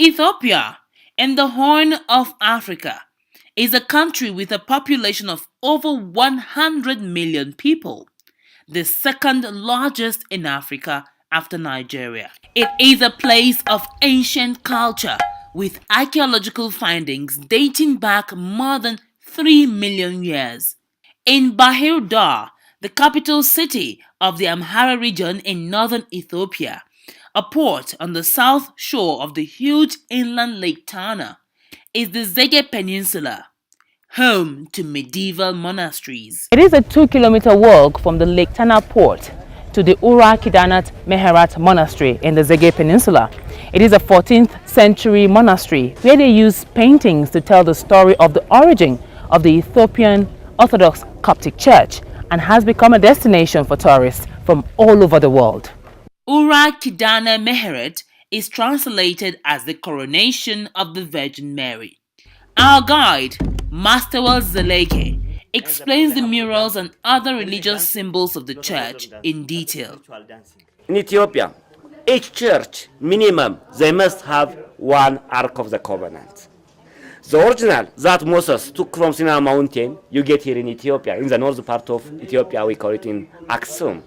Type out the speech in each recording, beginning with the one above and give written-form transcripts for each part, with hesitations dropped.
Ethiopia, in the Horn of Africa, is a country with a population of over 100 million people, the second largest in Africa after Nigeria. It is a place of ancient culture with archaeological findings dating back more than 3 million years. In Bahir, the capital city of the Amhara region in northern Ethiopia, a port on the south shore of the huge inland lake Tana, is the Zege Peninsula, home to medieval monasteries. It is a 2-kilometer walk from the Lake Tana port to the Kidanemehrat Monastery in the Zege Peninsula. It is a 14th century monastery where they use paintings to tell the story of the origin of the Ethiopian Orthodox Coptic Church and has become a destination for tourists from all over the world. Kidanemehrat is translated as the coronation of the Virgin Mary. Our guide, Master Zeleke, explains the murals and other religious symbols of the church in detail. In Ethiopia, each church, minimum, they must have one Ark of the Covenant. The original that Moses took from Sinai mountain, you get here in Ethiopia. In the northern part of Ethiopia, we call it in Aksum.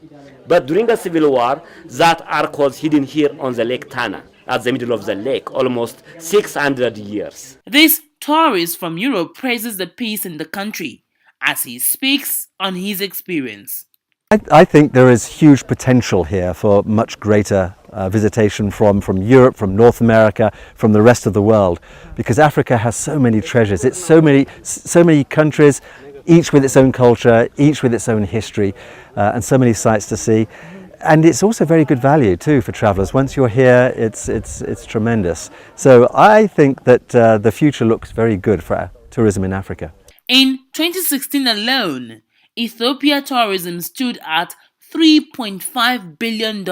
But during the civil war, that Ark was hidden here on the Lake Tana, at the middle of the lake, almost 600 years. This tourist from Europe praises the peace in the country as he speaks on his experience. I think there is huge potential here for much greater visitation from Europe, from North America, from the rest of the world, because Africa has so many treasures. It's so many countries, each with its own culture, each with its own history, and so many sights to see. And it's also very good value too for travellers. Once you're here, it's tremendous. So I think that the future looks very good for tourism in Africa. In 2016 alone, Ethiopia tourism stood at $3.5 billion,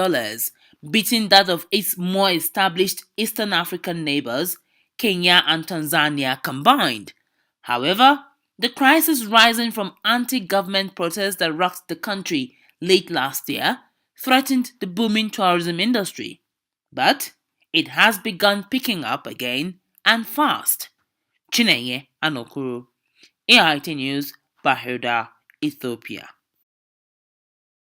beating that of its more established Eastern African neighbors, Kenya and Tanzania combined. However, the crisis rising from anti-government protests that rocked the country late last year threatened the booming tourism industry. But it has begun picking up again and fast. Chinenye Anokuru, AIT News, Bahir, Ethiopia.